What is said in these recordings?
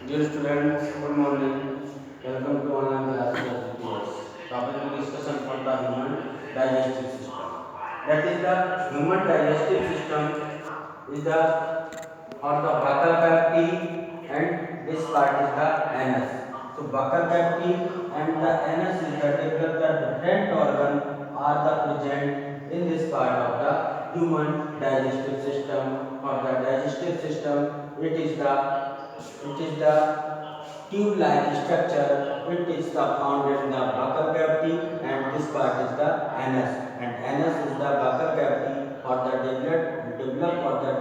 Dear students, good morning. Welcome to online classes of GPS. Topic of discussion for the human digestive system. That is the human digestive system is the or the buccal cavity and this part is the anus. So buccal cavity and the anus is the developed the different organ are the present in this part of the human digestive system or the digestive system. It is the tube-like structure. It is the found in the buccal cavity and this part is the anus. And anus is the buccal cavity or the develop or the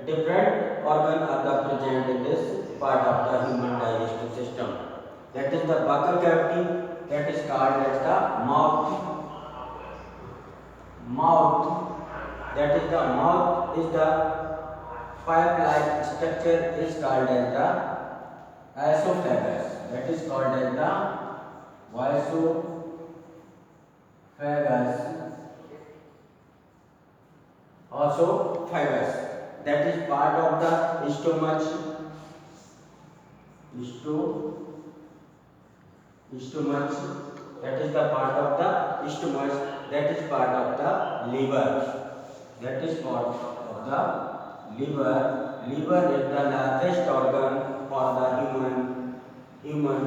different organ are the present in this part of the human digestive system. That is the buccal cavity. That is called as the mouth. That is the mouth is the pipe-like structure is called as the esophagus. That is called as the esophagus. Esophagus. That is part of the stomach. Stomach. That is the part of the stomach. That is part of the liver. That is part of the liver. Liver is the largest organ for the human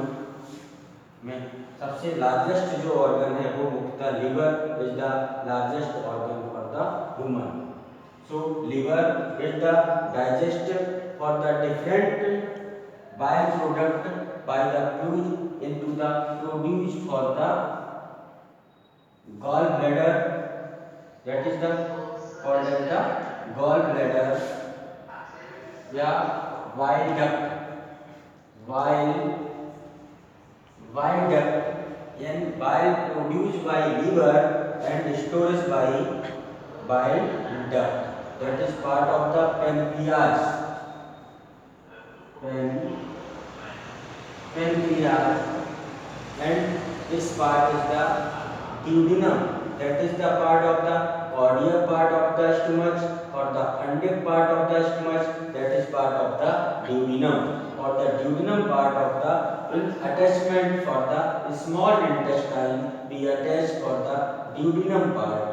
में सबसे largest जो organ है वो मुख्यतः liver is the largest organ for the human. So liver is the digest for the different by product by the fluid into the produce for the gall bladder. That is the called as the gall bladder या bile duct. Bile duct and bile produced by liver and storage by bile duct. That is part of the pancreas. Pancreas and this part is the duodenum. That is the part of the caudal part of the stomach or the fundic part of the stomach. That is part of the duodenum. Or the duodenum part of the attachment for the small intestine be attached for the duodenum part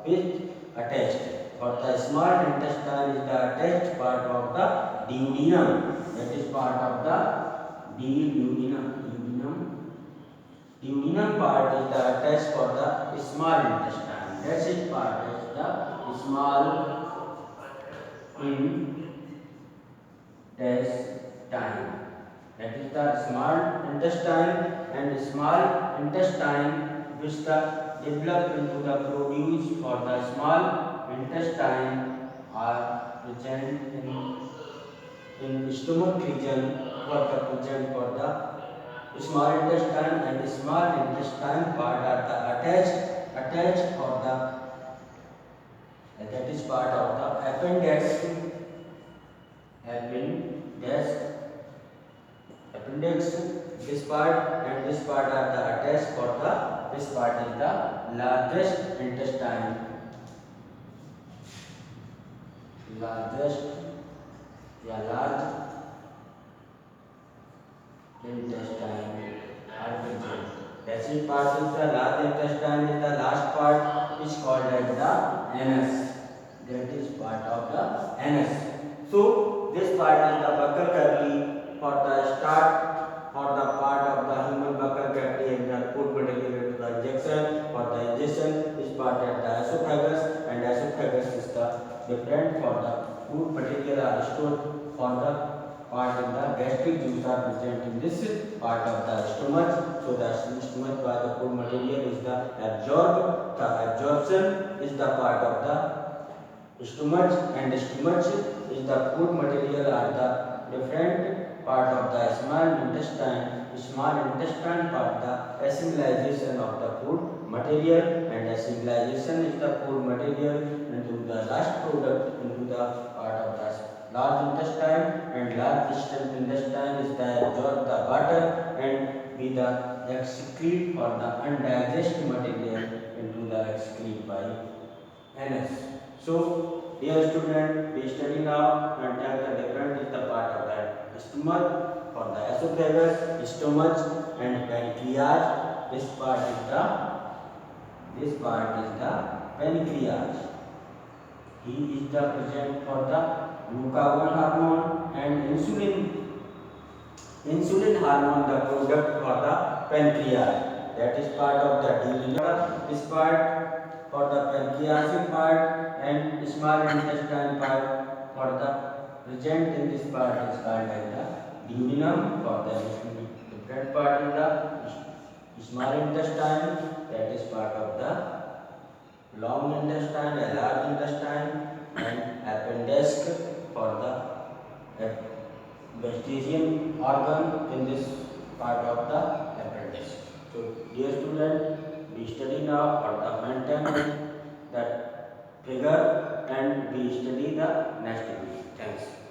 which attached for the small intestine is the attached part of the duodenum. That is part of the duodenum part is the attached for the small intestine. That is part is the small intestine. That is the small intestine and small intestine which the develop into the produce for the small intestine are present in stomach region for the present for the small intestine and small intestine part are the attached for the that is part of the appendix. This part and this part are the attached for the this part is the largest intestine. Large intestine are present. That is part is the large intestine is the last part which called as the anus. That is part of the anus. So this part is the buccal cavity for the start or the part of the human buccal cavity and the food material to the injection. For the injection is part of the esophagus and esophagus is the different for the food material are stored for the part in the gastric juice are present in this part of the stomach. So the stomach by the food material is the absorbed. The absorption is the part of the stomach and stomach is the food material are the different part of the small intestine part the assimilation of the food material and assimilation is the food material into the last product into the part of the large intestine and large intestine is the absorb the water and be the excrete for the undigested material into the excrete by anus. So, dear student, we study now and tell the different is the part of that stomach esophagus, stomach, and pancreas. This part is the pancreas. He is the present for the glucagon hormone and insulin hormone, the product for the pancreas. That is part of the duodenum. This part for the pancreatic part and small intestine part for the present in this part is called as the duodenum. For the different part in the small intestine, that is part of the long intestine, a large intestine, and appendix for the vestigial organ in this part of the appendix. So, dear student, we study now for the maintain that figure and we study the next week. Thanks.